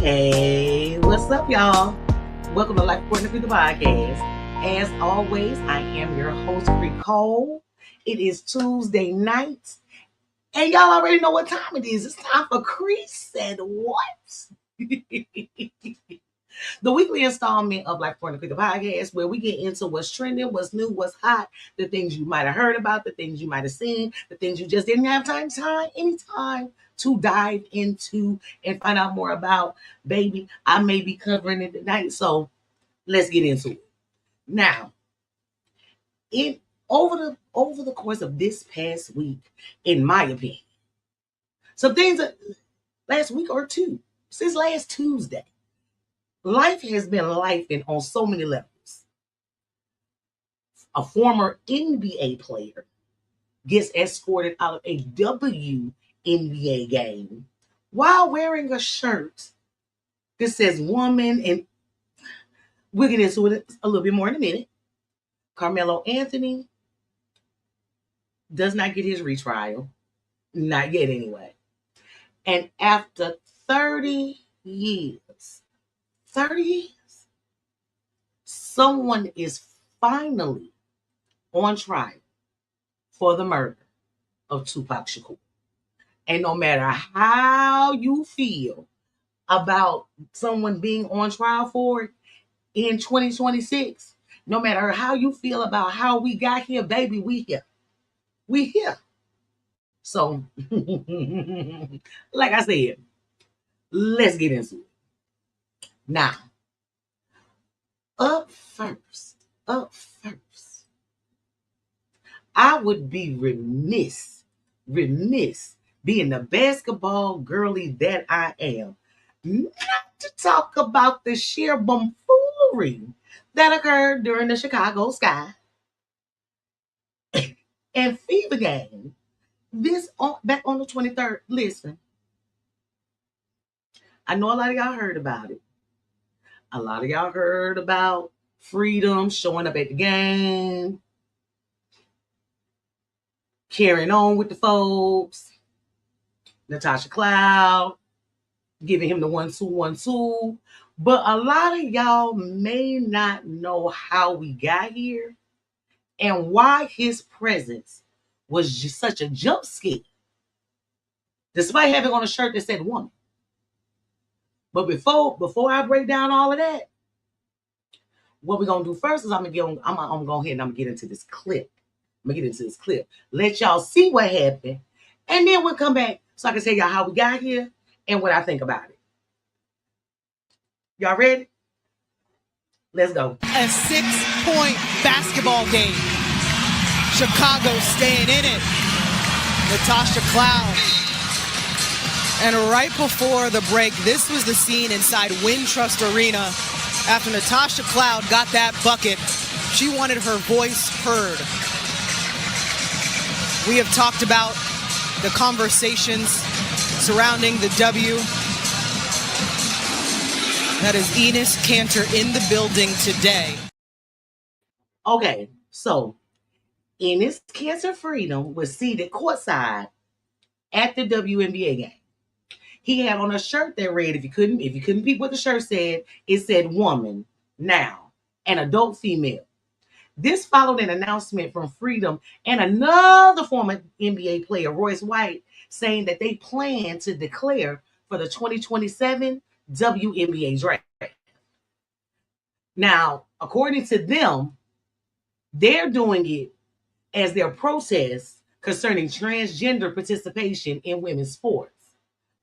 Hey, what's up, y'all? Welcome to Life According to the podcast. As always, I am your host, Cree Cole. It is Tuesday night, and y'all already know what time it is. It's time for Cree Said What? The weekly installment of Life According to the podcast, where we get into what's trending, what's new, what's hot, the things you might have heard about, the things you might have seen, the things you just didn't have time to dive into and find out more about. Baby, I may be covering it tonight, so let's get into it. Now, over the course of this past week, in my opinion, some things last week or two, since last Tuesday, life has been lifing on so many levels. A former NBA player gets escorted out of a WNBA game while wearing a shirt that says woman, and we'll get into it a little bit more in a minute. Karmelo Anthony does not get his retrial. Not yet, anyway. And after 30 years, someone is finally on trial for the murder of Tupac Shakur. And no matter how you feel about someone being on trial for it in 2026, no matter how you feel about how we got here, baby, we here. We here. So, like I said, let's get into it. Now, up first, I would be remiss being the basketball girly that I am, not to talk about the sheer bumbfoolery that occurred during the Chicago Sky and Fever game back on the 23rd. Listen, I know a lot of y'all heard about it. A lot of y'all heard about Freedom showing up at the game, carrying on with the folks, Natasha Cloud giving him the 1-2-1-2. But a lot of y'all may not know how we got here and why his presence was just such a jump scare, despite having on a shirt that said woman. But before I break down all of that, what we're gonna do first is I'm gonna go ahead and I'm gonna get into this clip. Let y'all see what happened, and then we'll come back so I can tell y'all how we got here and what I think about it. Y'all ready? Let's go. A 6-point basketball game. Chicago staying in it. Natasha Cloud. And right before the break, this was the scene inside Wintrust Arena. After Natasha Cloud got that bucket, she wanted her voice heard. We have talked about the conversations surrounding the W. That is Enes Kanter in the building today. Okay, so Enes Kanter Freedom was seated courtside at the WNBA game. He had on a shirt that read, if you couldn't peep what the shirt said, it said woman, now, an adult female. This followed an announcement from Freedom and another former NBA player, Royce White, saying that they plan to declare for the 2027 WNBA draft. Now, according to them, they're doing it as their protest concerning transgender participation in women's sports.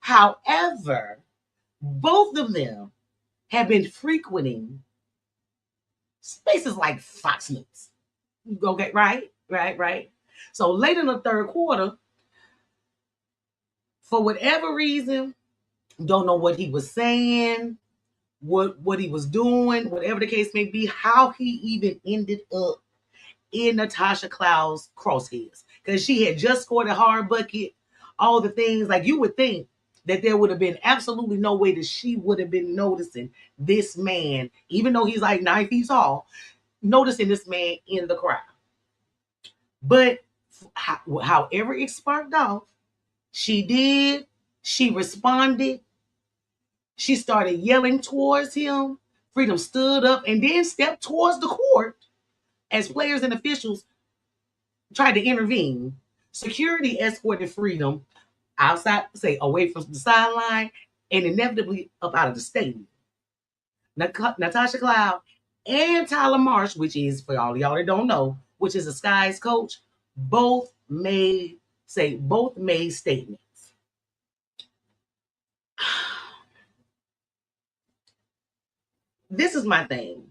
However, both of them have been frequenting spaces like Fox News. Okay, right. So late in the third quarter, for whatever reason, don't know what he was saying, what he was doing, whatever the case may be, how he even ended up in Natasha Cloud's crosshairs. Because she had just scored a hard bucket, all the things, like you would think that there would have been absolutely no way that she would have been noticing this man, even though he's like 9 feet tall, noticing this man in the crowd. But however it sparked off, she did. She responded. She started yelling towards him. Freedom stood up and then stepped towards the court as players and officials tried to intervene. Security escorted Freedom outside, say away from the sideline, and inevitably up out of the stadium. Natasha Cloud and Tyler Marsh, which is, for all y'all that don't know, which is a Sky's coach, both made statements. This is my thing.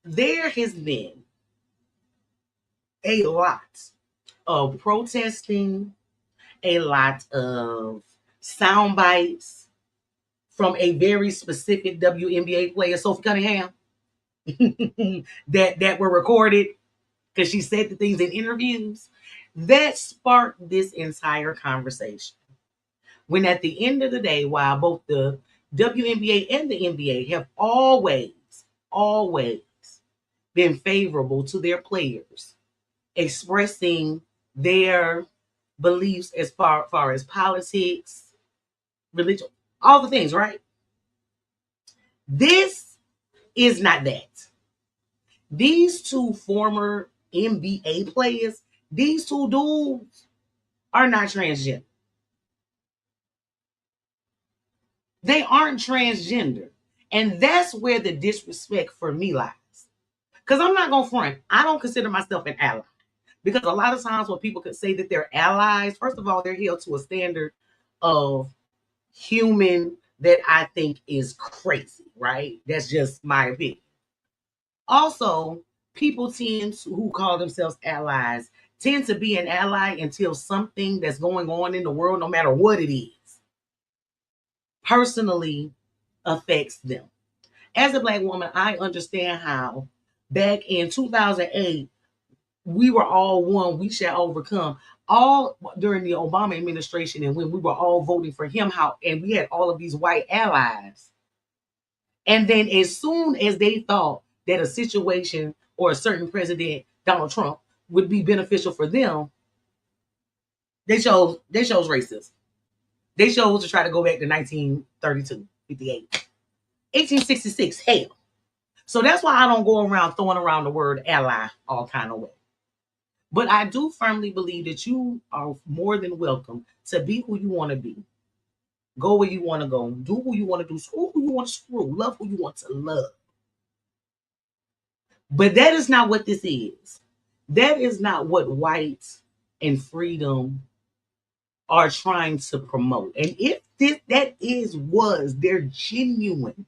There has been a lot of protesting, a lot of sound bites from a very specific WNBA player, Sophie Cunningham, that were recorded because she said the things in interviews that sparked this entire conversation. When at the end of the day, while both the WNBA and the NBA have always been favorable to their players, expressing their beliefs as far as politics, religion, all the things, right? This is not that. These two former NBA players, these two dudes are not transgender. They aren't transgender. And that's where the disrespect for me lies. Because I'm not going to front. I don't consider myself an ally. Because a lot of times when people could say that they're allies, first of all, they're held to a standard of human that I think is crazy, right? That's just my opinion. Also, people who call themselves allies tend to be an ally until something that's going on in the world, no matter what it is, personally affects them. As a Black woman, I understand how back in 2008, we were all one, we shall overcome. All during the Obama administration and when we were all voting for him, and we had all of these white allies. And then as soon as they thought that a situation or a certain president, Donald Trump, would be beneficial for them, they chose racism. They chose to try to go back to 1932, 58, 1866, hell. So that's why I don't go around throwing around the word ally all kind of way. But I do firmly believe that you are more than welcome to be who you want to be. Go where you want to go. Do who you want to do. Screw who you want to screw. Love who you want to love. But that is not what this is. That is not what whites and freedom are trying to promote. And if was their genuine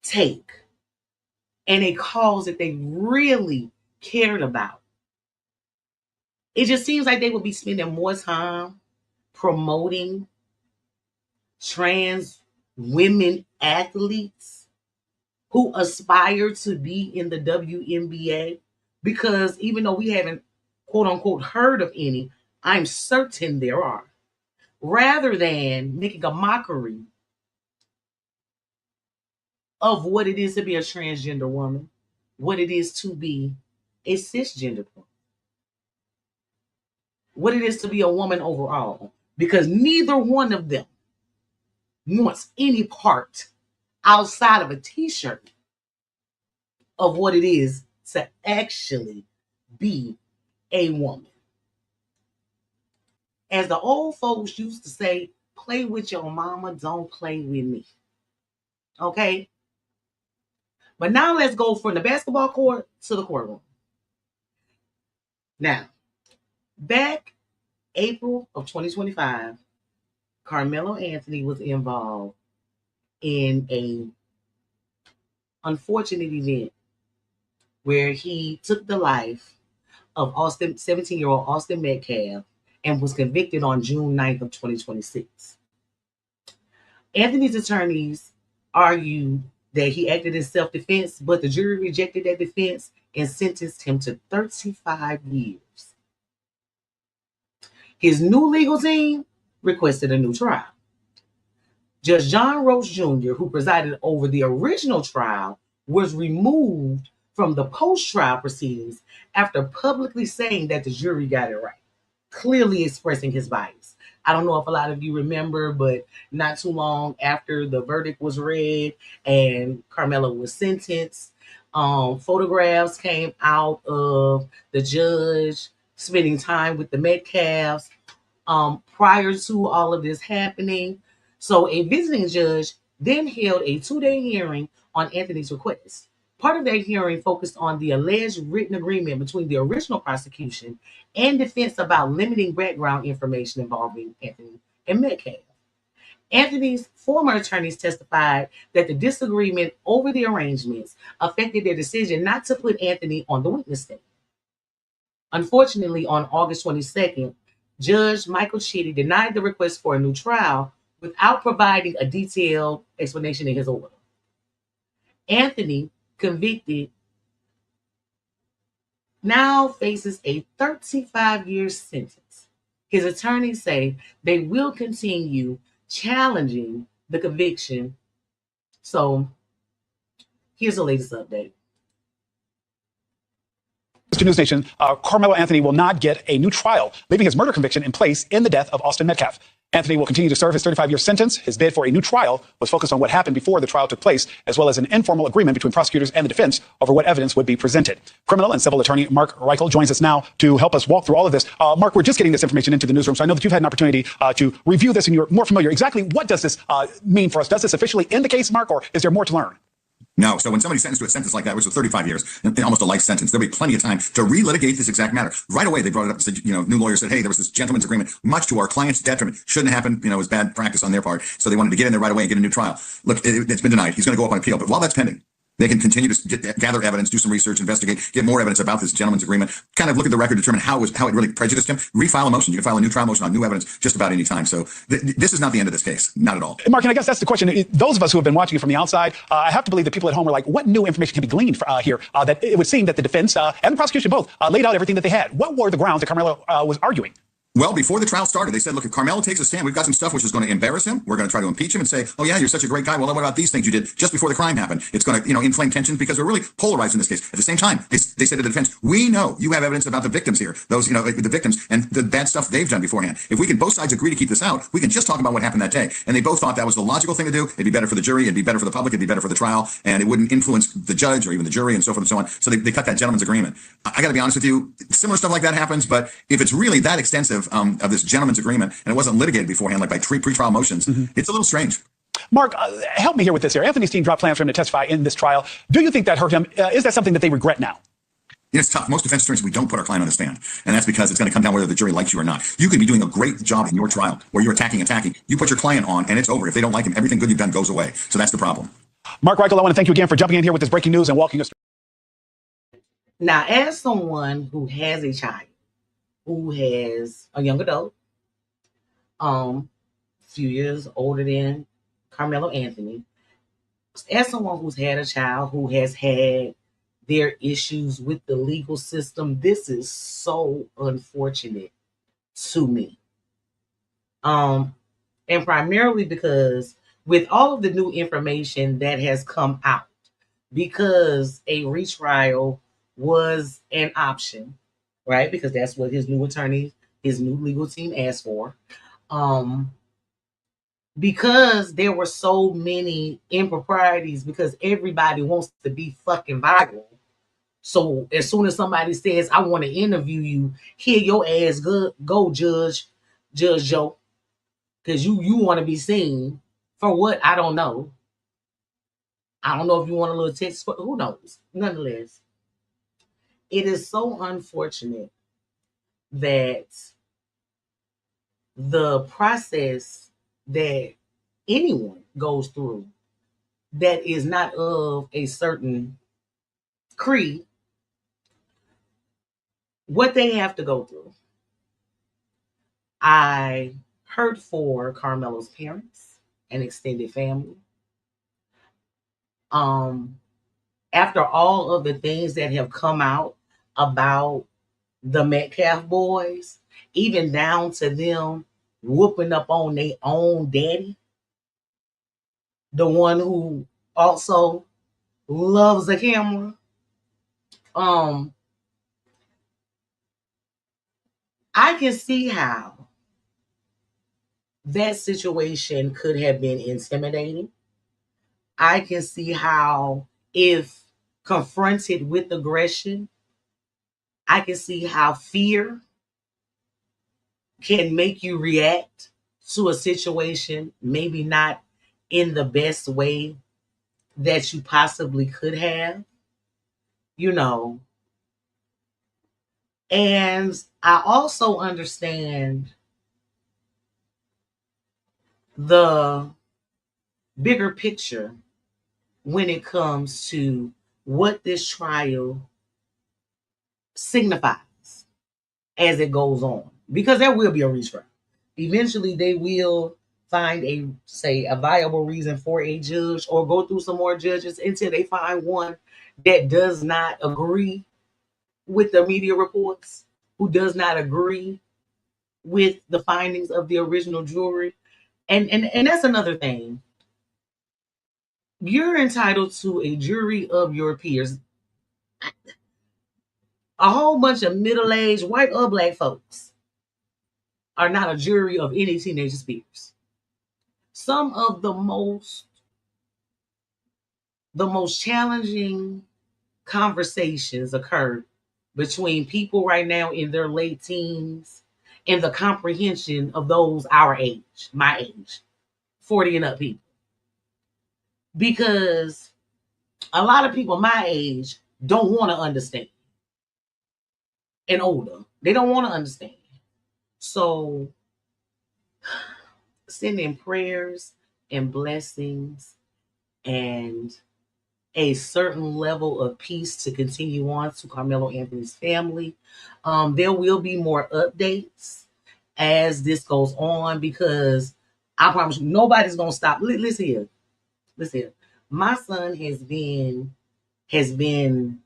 take and a cause that they really cared about, it just seems like they would be spending more time promoting trans women athletes who aspire to be in the WNBA, because even though we haven't quote unquote heard of any, I'm certain there are, rather than making a mockery of what it is to be a transgender woman, what it is to be a cisgender woman, what it is to be a woman overall, because neither one of them wants any part outside of a t-shirt of what it is to actually be a woman. As the old folks used to say, play with your mama, don't play with me. Okay? But now let's go from the basketball court to the courtroom. Now, back April of 2025, Karmelo Anthony was involved in a unfortunate event where he took the life of 17-year-old Austin Metcalf and was convicted on June 9th of 2026. Anthony's attorneys argued that he acted in self-defense, but the jury rejected that defense and sentenced him to 35 years. His new legal team requested a new trial. Judge John Roach Jr., who presided over the original trial, was removed from the post-trial proceedings after publicly saying that the jury got it right, clearly expressing his bias. I don't know if a lot of you remember, but not too long after the verdict was read and Karmelo was sentenced, photographs came out of the judge spending time with the Metcalfs prior to all of this happening. So a visiting judge then held a 2-day hearing on Anthony's request. Part of that hearing focused on the alleged written agreement between the original prosecution and defense about limiting background information involving Anthony and Metcalf. Anthony's former attorneys testified that the disagreement over the arrangements affected their decision not to put Anthony on the witness stand. Unfortunately, on August 22nd, Judge Michael Chitty denied the request for a new trial without providing a detailed explanation in his order. Anthony, convicted, now faces a 35-year sentence. His attorneys say they will continue challenging the conviction. So here's the latest update. To NewsNation, Karmelo Anthony will not get a new trial, leaving his murder conviction in place in the death of Austin Metcalf. Anthony will continue to serve his 35-year sentence. His bid for a new trial was focused on what happened before the trial took place, as well as an informal agreement between prosecutors and the defense over what evidence would be presented. Criminal and civil attorney Mark Reichel joins us now to help us walk through all of this. Mark, we're just getting this information into the newsroom, so I know that you've had an opportunity to review this and you're more familiar. Exactly what does this mean for us? Does this officially end the case, Mark, or is there more to learn? No. So when somebody's sentenced to a sentence like that, which was 35 years, almost a life sentence, there'll be plenty of time to relitigate this exact matter. Right away, they brought it up and said, new lawyers said, hey, there was this gentleman's agreement, much to our client's detriment. Shouldn't happen. It was bad practice on their part. So they wanted to get in there right away and get a new trial. Look, it's been denied. He's going to go up on appeal. But while that's pending, they can continue to gather evidence, do some research, investigate, get more evidence about this gentleman's agreement, kind of look at the record, determine how it really prejudiced him, refile a motion. You can file a new trial motion on new evidence just about any time. So this is not the end of this case. Not at all. Mark, and I guess that's the question. Those of us who have been watching it from the outside, I have to believe that people at home are like, what new information can be gleaned here? That it would seem that the defense and the prosecution both laid out everything that they had. What were the grounds that Karmelo was arguing? Well, before the trial started, they said, look, if Karmelo takes a stand, we've got some stuff which is going to embarrass him. We're going to try to impeach him and say, oh, yeah, you're such a great guy. Well, what about these things you did just before the crime happened? It's going to, inflame tensions because we're really polarized in this case. At the same time, they said to the defense, we know you have evidence about the victims here, those, the victims and the bad stuff they've done beforehand. If we can both sides agree to keep this out, we can just talk about what happened that day. And they both thought that was the logical thing to do. It'd be better for the jury. It'd be better for the public. It'd be better for the trial. And it wouldn't influence the judge or even the jury and so forth and so on. So they cut that gentleman's agreement. I got to be honest with you. Similar stuff like that happens. But if it's really that extensive of this gentleman's agreement and it wasn't litigated beforehand, like by pre-trial motions, it's a little strange. Mark, help me here with this here. Anthony's team dropped plans for him to testify in this trial. Do you think that hurt him? Is that something that they regret now? It's tough. Most defense attorneys, we don't put our client on the stand. And that's because it's going to come down whether the jury likes you or not. You could be doing a great job in your trial where you're attacking. You put your client on and it's over. If they don't like him, everything good you've done goes away. So that's the problem. Mark Reichel, I want to thank you again for jumping in here with this breaking news and walking us through. Now, as someone who has a child, who has a young adult, few years older than Karmelo Anthony, as someone who's had a child who has had their issues with the legal system, this is so unfortunate to me. And primarily because with all of the new information that has come out, because a retrial was an option, right? Because that's what his new attorney, his new legal team asked for. Because there were so many improprieties, because everybody wants to be fucking viral. So as soon as somebody says, I want to interview you, here your ass go Judge Joe. Because you want to be seen for what? I don't know. I don't know if you want a little text, for who knows? Nonetheless, it is so unfortunate that the process that anyone goes through that is not of a certain Cree, what they have to go through. I hurt for Karmelo's parents and extended family. After all of the things that have come out about the Metcalf boys, even down to them whooping up on their own daddy, the one who also loves the camera, I can see how that situation could have been intimidating. I can see how, if confronted with aggression, I can see how fear can make you react to a situation maybe not in the best way that you possibly could have, you know. And I also understand the bigger picture when it comes to what this trial signifies as it goes on, because there will be a retrial. Eventually they will find a viable reason for a judge, or go through some more judges until they find one that does not agree with the media reports, who does not agree with the findings of the original jury. And that's another thing. You're entitled to a jury of your peers. A whole bunch of middle-aged white or black folks are not a jury of any teenager's peers. Some of the most challenging conversations occur between people right now in their late teens and the comprehension of those our age, my age, 40 and up people. Because a lot of people my age don't want to understand, and older, they don't want to understand. So sending prayers and blessings and a certain level of peace to continue on to Karmelo Anthony's family. There will be more updates as this goes on, because I promise you, nobody's gonna stop. Listen here, listen here. My son has been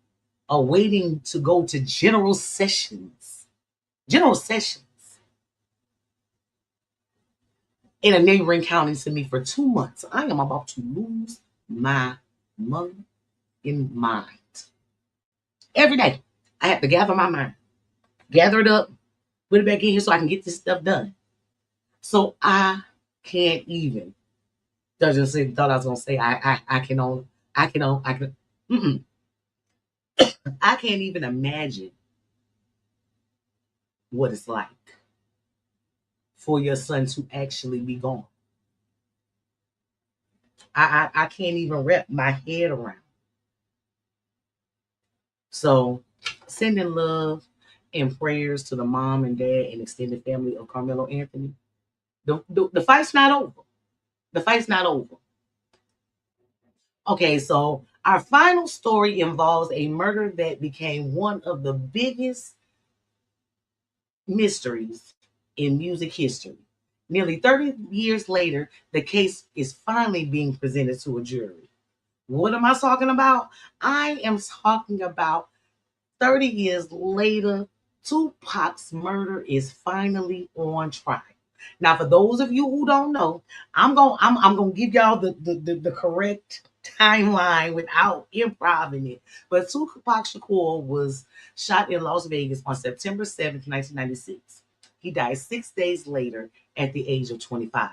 awaiting to go to general sessions in a neighboring county to me for 2 months. I am about to lose my mother in mind. Every day, I have to gather my mind, gather it up, put it back in here so I can get this stuff done. So I can't even. I just thought I was gonna say I can't even imagine what it's like for your son to actually be gone. I can't even wrap my head around. So sending love and prayers to the mom and dad and extended family of Karmelo Anthony. The fight's not over. The fight's not over. Okay, so our final story involves a murder that became one of the biggest mysteries in music history. Nearly 30 years later, the case is finally being presented to a jury. What am I talking about? I am talking about 30 years later, Tupac's murder is finally on trial. Now, for those of you who don't know, I'm gonna give y'all the correct timeline without improving it. But Tupac Shakur was shot in Las Vegas on September 7th, 1996. He died 6 days later at the age of 25.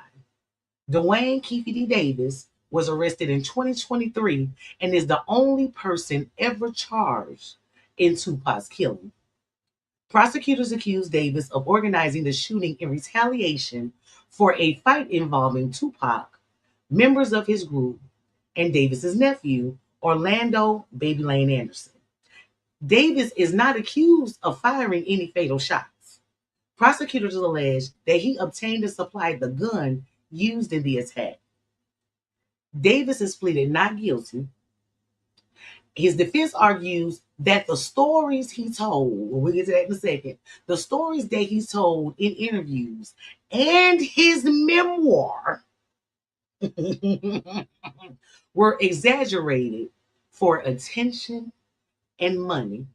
Duane Keffe D. Davis was arrested in 2023 and is the only person ever charged in Tupac's killing. Prosecutors accused Davis of organizing the shooting in retaliation for a fight involving Tupac, members of his group, and Davis's nephew, Orlando Baby Lane Anderson. Davis is not accused of firing any fatal shots. Prosecutors allege that he obtained and supplied the gun used in the attack. Davis has pleaded not guilty. His defense argues that the stories he told, we'll get to that in a second, the stories that he told in interviews and his memoir were exaggerated for attention and money.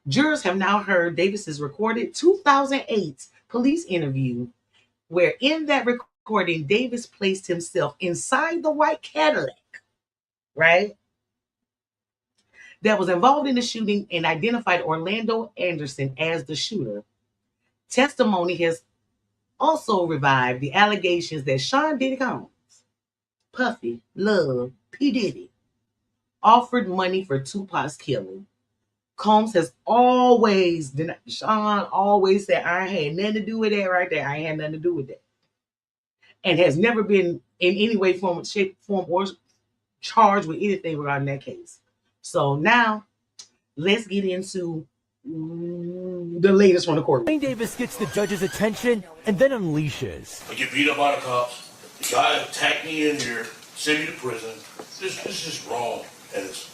Jurors have now heard Davis's recorded 2008 police interview, where in that recording, Davis placed himself inside the white Cadillac, right? that was involved in the shooting and identified Orlando Anderson as the shooter. Testimony has also revived the allegations that Sean Diddy Combs, Puffy, Love, P. Diddy, offered money for Tupac's killing. Combs has always denied. Sean always said, I had nothing to do with that right there. I ain't had nothing to do with that. And has never been in any way, form, shape, form, or charged with anything regarding that case. So now, let's get into the latest from the court. Wayne Davis gets the judge's attention and then unleashes. I get beat up by the cops. The guy attacked me in here, sent me to prison. This is wrong, and it's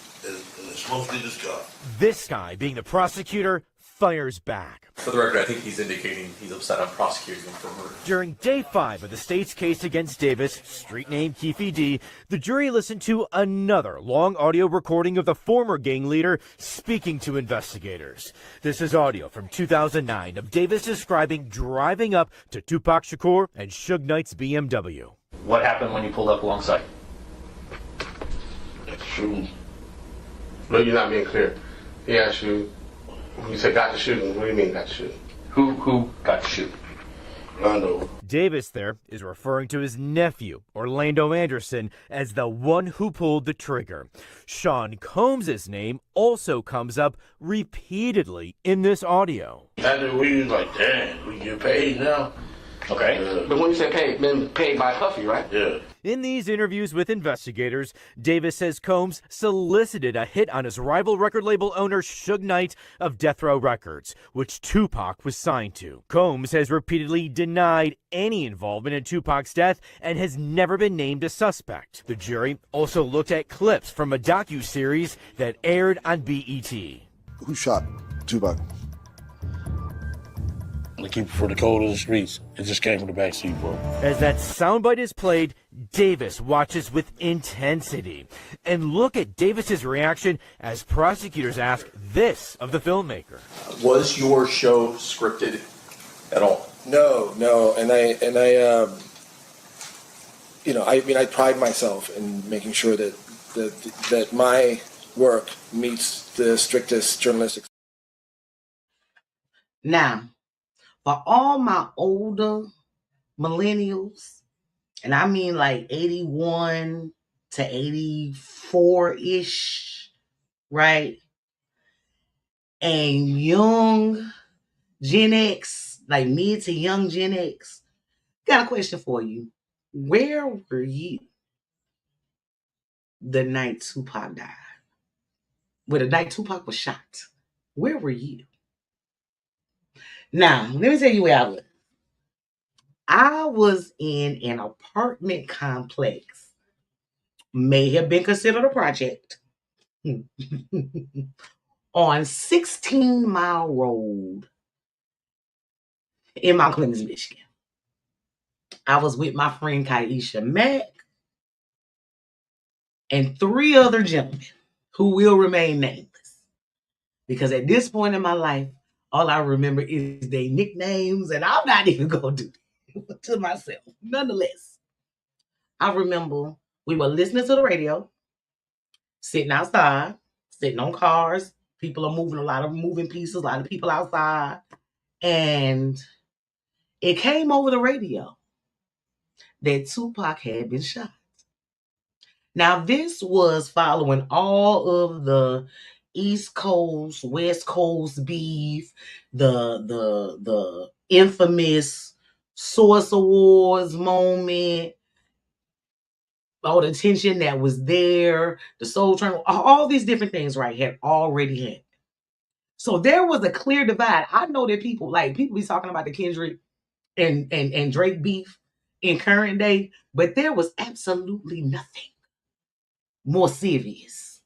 mostly this guy. This guy, being the prosecutor, fires back. For the record, I think he's indicating he's upset I'm prosecuting him for murder. During day 5 of the state's case against Davis, street name Keffe D, the jury listened to another long audio recording of the former gang leader speaking to investigators. This is audio from 2009 of Davis describing driving up to Tupac Shakur and Suge Knight's BMW. What happened when you pulled up alongside? Shooting. No, you're not being clear. He asked you, you said got to shooting. What do you mean got to shooting? Who got to shoot? Orlando. Davis there is referring to his nephew, Orlando Anderson, as the one who pulled the trigger. Sean Combs' name also comes up repeatedly in this audio. After we was like, damn, we get paid now. Okay. But when you say paid, been paid by Puffy, right? Yeah. In these interviews with investigators, Davis says Combs solicited a hit on his rival record label owner Suge Knight of Death Row Records, which Tupac was signed to. Combs has repeatedly denied any involvement in Tupac's death and has never been named a suspect. The jury also looked at clips from a docuseries that aired on BET. Who shot Tupac? The keeper for the code of the streets. It just came from the backseat, bro. As that soundbite is played, Davis watches with intensity. And look at Davis's reaction as prosecutors ask this of the filmmaker. Was your show scripted at all? No, and I I pride myself in making sure that my work meets the strictest journalistic. Now, for all my older millennials, and I mean like 81 to 84-ish, right? And young Gen X, like mid to young Gen X, got a question for you. Where were you the night Tupac died? Well, the night Tupac was shot. Where were you? Now, let me tell you where I was. I was in an apartment complex. May have been considered a project. On 16 Mile Road in Mount Clemens, Michigan. I was with my friend Kaisha Mack and 3 other gentlemen who will remain nameless. Because at this point in my life, all I remember is their nicknames, and I'm not even going to do that to myself. Nonetheless, I remember we were listening to the radio, sitting outside, sitting on cars. People are moving, a lot of moving pieces, a lot of people outside. And it came over the radio that Tupac had been shot. Now, this was following all of the East Coast, West Coast beef, the infamous Source Awards moment, all the tension that was there, the Soul Train, all these different things, right, had already happened. So there was a clear divide. I know that people be talking about the Kendrick and Drake beef in current day, but there was absolutely nothing more serious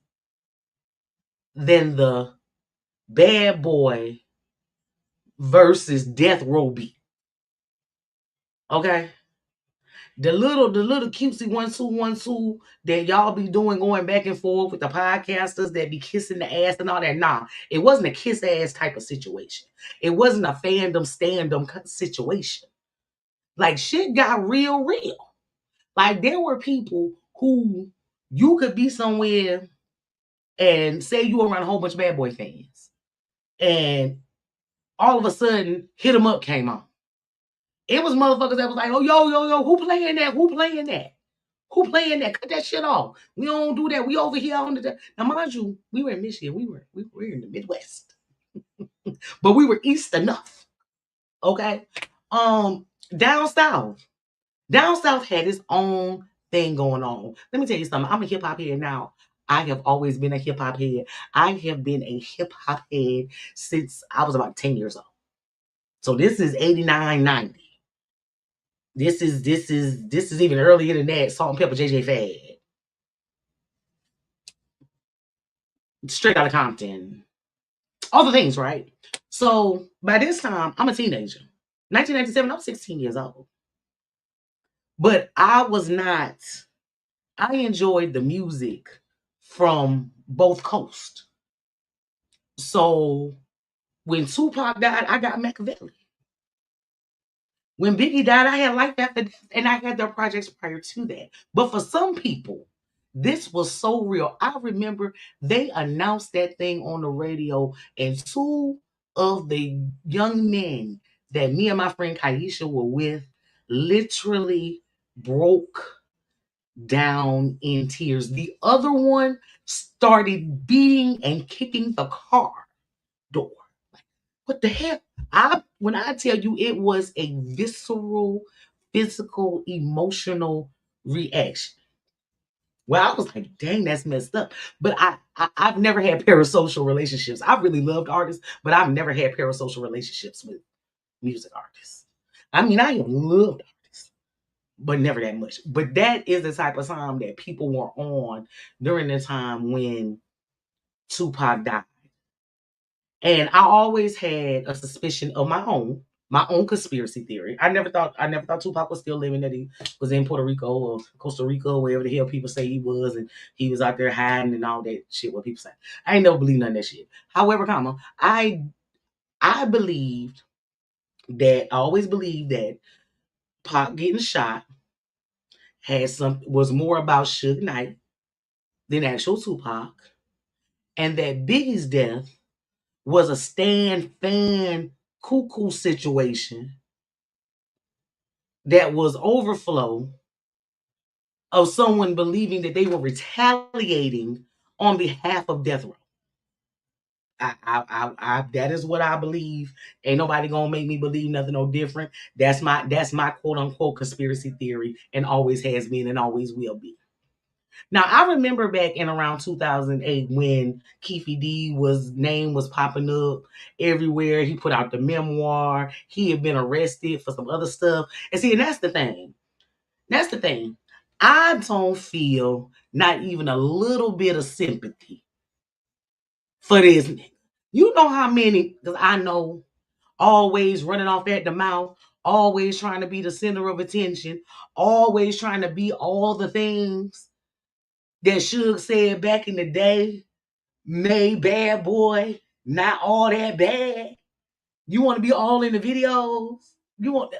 than the Bad Boy versus Death Row beat. Okay? The little cutesy 1-2-1-2 that y'all be doing, going back and forth with the podcasters that be kissing the ass and all that. Nah, it wasn't a kiss ass type of situation. It wasn't a fandom stand-up situation. Like, shit got real. Like, there were people who you could be somewhere and say you around a whole bunch of Bad Boy fans, and all of a sudden, Hit 'Em Up came on. It was motherfuckers that was like, oh, yo, who playing that? Who playing that? Who playing that? Cut that shit off. We don't do that. We over here on the... Now, mind you, we were in Michigan. We were in the Midwest. But we were east enough. Okay? Down south had its own thing going on. Let me tell you something. I'm a hip-hop head now. I have always been a hip-hop head. I have been a hip-hop head since I was about 10 years old. So this is 89, 90. This is even earlier than that. Salt and Pepper, JJ Fad. Straight Outta Compton. All the things, right? So by this time, I'm a teenager. 1997, I'm 16 years old. But I enjoyed the music from both coasts. So when Tupac died, I got Machiavelli. When Biggie died, I had Life After Death, and I had their projects prior to that. But for some people, this was so real. I remember they announced that thing on the radio, and two of the young men that me and my friend Kaisha were with literally broke down in tears. The other one started beating and kicking the car door. What the hell? When I tell you it was a visceral, physical, emotional reaction. Well, I was like, dang, that's messed up. But I've never had parasocial relationships. I really loved artists, but I've never had parasocial relationships with music artists. I mean, I have loved artists, but never that much. But that is the type of time that people were on during the time when Tupac died. And I always had a suspicion of my own conspiracy theory. I never thought Tupac was still living, that he was in Puerto Rico or Costa Rica, or wherever the hell people say he was, and he was out there hiding and all that shit, what people say. I ain't never believed none of that shit. However, I always believed that Pac getting shot was more about Suge Knight than actual Tupac, and that Biggie's death was a Stan fan cuckoo situation that was overflow of someone believing that they were retaliating on behalf of death row. That is what I believe. Ain't nobody gonna make me believe nothing no different. That's my quote unquote conspiracy theory, and always has been and always will be. Now, I remember back in around 2008 when Keffe D name was popping up everywhere. He put out the memoir. He had been arrested for some other stuff. And see, and that's the thing. I don't feel not even a little bit of sympathy for this nigga. You know how many, because I know, always running off at the mouth, always trying to be the center of attention, always trying to be all the things that Suge said back in the day, made Bad Boy not all that bad. You want to be all in the videos? You want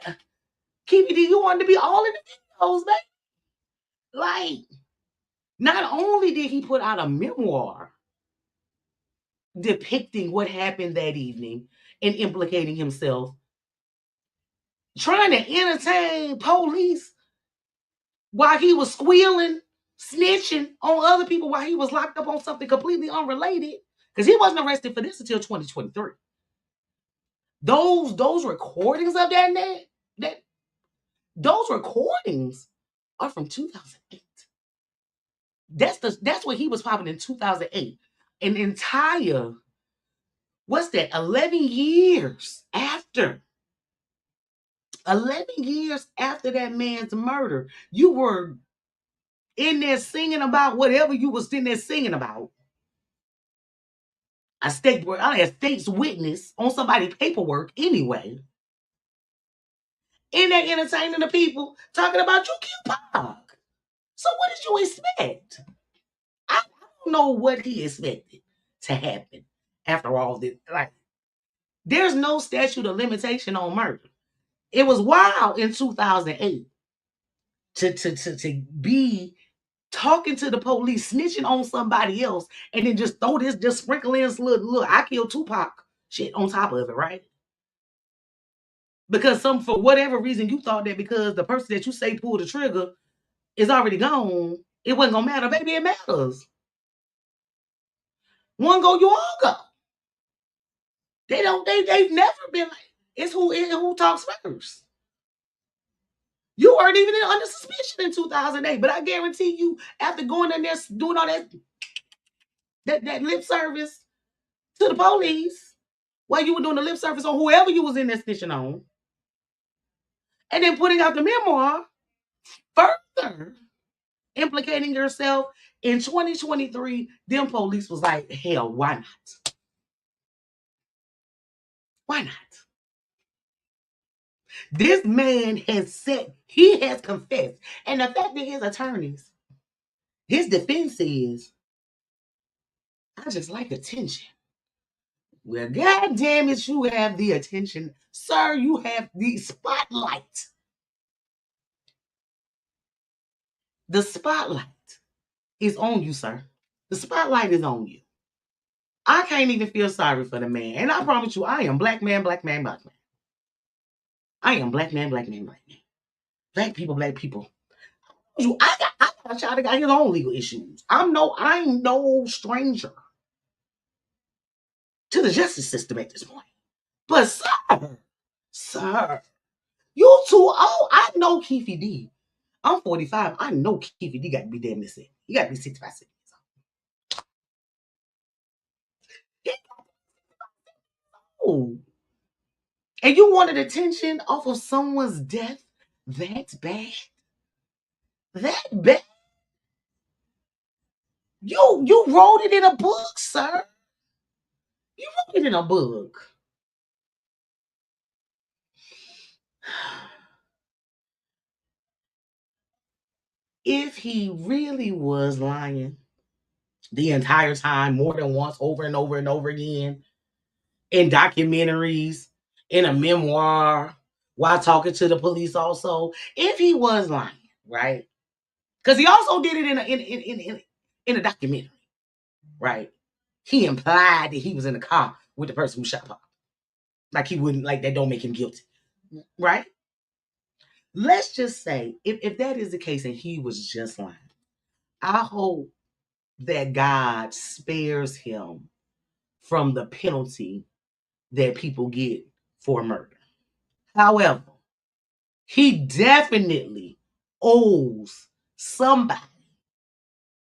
Keffe D, you want to be all in the videos, baby. Like, not only did he put out a memoir depicting what happened that evening and implicating himself, trying to entertain police while he was squealing, snitching on other people while he was locked up on something completely unrelated, because he wasn't arrested for this until 2023. Those recordings of those recordings are from 2008. That's what he was popping in 2008. An entire, 11 years after. 11 years after that man's murder, you were in there singing about whatever you was in there singing about. A state's witness on somebody's paperwork anyway. In there entertaining the people, talking about you killed Pac. So what did you expect? I don't know what he expected to happen after all this. Like, there's no statute of limitation on murder. It was wild in 2008 to be talking to the police, snitching on somebody else, and then just throw this, just sprinkle in this little I killed Tupac shit on top of it, right? Because for whatever reason, you thought that because the person that you say pulled the trigger is already gone, it wasn't gonna matter. Baby, it matters. One go, you all go. They've never been like, it's who talks first. You weren't even under suspicion in 2008, but I guarantee you, after going in there doing all that lip service to the police, while you were doing the lip service on whoever you was in there snitching on, and then putting out the memoir, further implicating yourself in 2023, them police was like, hell, why not? Why not? This man has said, he has confessed. And the fact that his attorneys, his defense is, I just like attention. Well, God damn it, you have the attention. Sir, you have the spotlight. The spotlight is on you, sir. The spotlight is on you. I can't even feel sorry for the man. And I promise you, I am black man, black man, black man. I am black man, black man, black man. Black people, black people. I got a child that got his own legal issues. I'm no stranger to the justice system at this point. But sir, you too old. I know Keffe D. I'm 45. I know Keffe D got to be damn this thing. He got to be 65 years old. And you wanted attention off of someone's death? That's bad. That bad. You wrote it in a book, sir. You wrote it in a book. If he really was lying the entire time, more than once, over and over and over again, in documentaries, in a memoir, while talking to the police also, if he was lying, right? Because he also did it in a documentary, right? He implied that he was in the car with the person who shot Pop. Like he wouldn't, like that don't make him guilty, right? Let's just say, if that is the case and he was just lying, I hope that God spares him from the penalty that people get for murder. However, he definitely owes somebody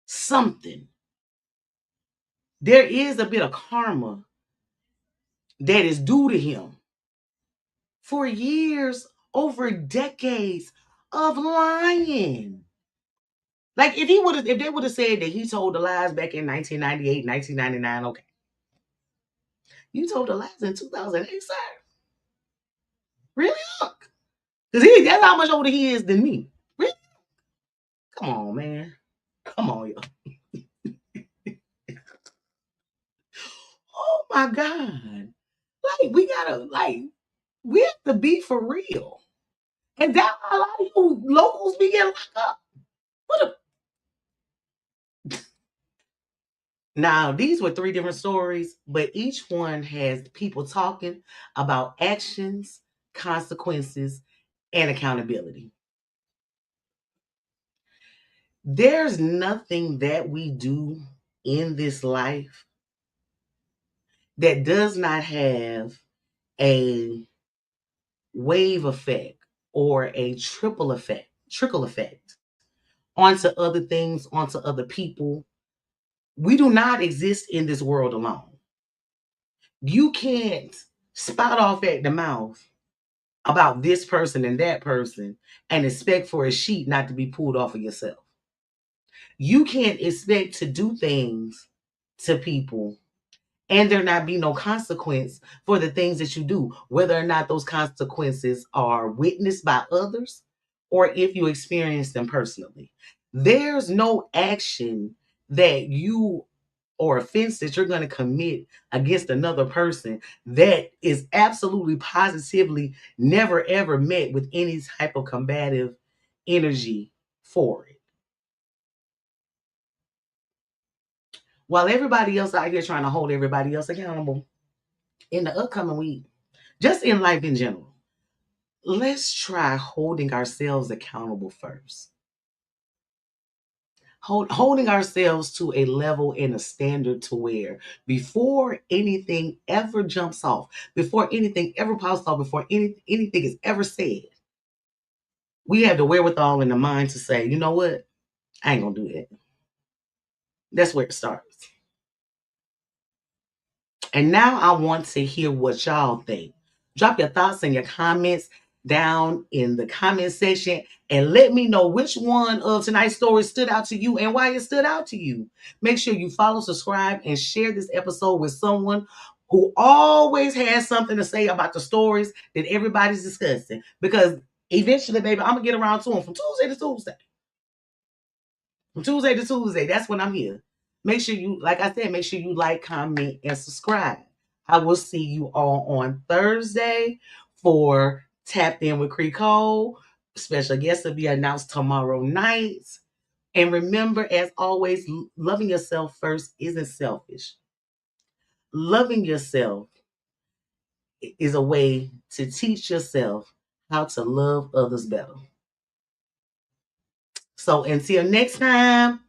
something. There is a bit of karma that is due to him for years, over decades of lying. Like if they would have said that he told the lies back in 1998, 1999, okay. You told the lies in 2008, sir. Really? Look. Because that's how much older he is than me. Really? Come on, man. Come on, y'all. Oh my God. Like, we have to be for real. And that's why a lot of you locals be getting locked up. Now, these were 3 different stories, but each one has people talking about actions, consequences, and accountability. There's nothing that we do in this life that does not have a wave effect or a trickle effect onto other things, onto other people. We do not exist in this world alone. You can't spout off at the mouth about this person and that person and expect for a sheet not to be pulled off of yourself. You can't expect to do things to people and there not be no consequence for the things that you do, whether or not those consequences are witnessed by others or if you experience them personally. There's no action that you or offense that you're going to commit against another person that is absolutely positively never ever met with any type of combative energy for it. while everybody else out here trying to hold everybody else accountable in the upcoming week, just in life in general, let's try holding ourselves accountable first. Holding ourselves to a level and a standard to where before anything ever jumps off, before anything ever pops off, before anything is ever said, we have the wherewithal in the mind to say, you know what? I ain't gonna do that. That's where it starts. And now I want to hear what y'all think. Drop your thoughts and your comments down in the comment section and let me know which one of tonight's stories stood out to you and why it stood out to you. Make sure you follow, subscribe, and share this episode with someone who always has something to say about the stories that everybody's discussing. Because eventually, baby, I'm going to get around to them from Tuesday to Tuesday. From Tuesday to Tuesday, that's when I'm here. Make sure you, like I said, make sure you like, comment, and subscribe. I will see you all on Thursday for Tapped In with Cree Cole. Special guest will be announced tomorrow night. And remember, as always, loving yourself first isn't selfish. Loving yourself is a way to teach yourself how to love others better. So until next time,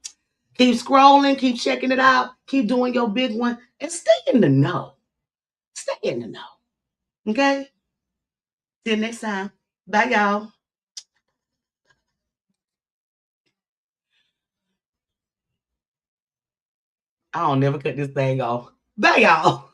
keep scrolling, keep checking it out, keep doing your big one, and stay in the know. Stay in the know. Okay? Till next time. Bye, y'all. I don't never cut this thing off. Bye, y'all.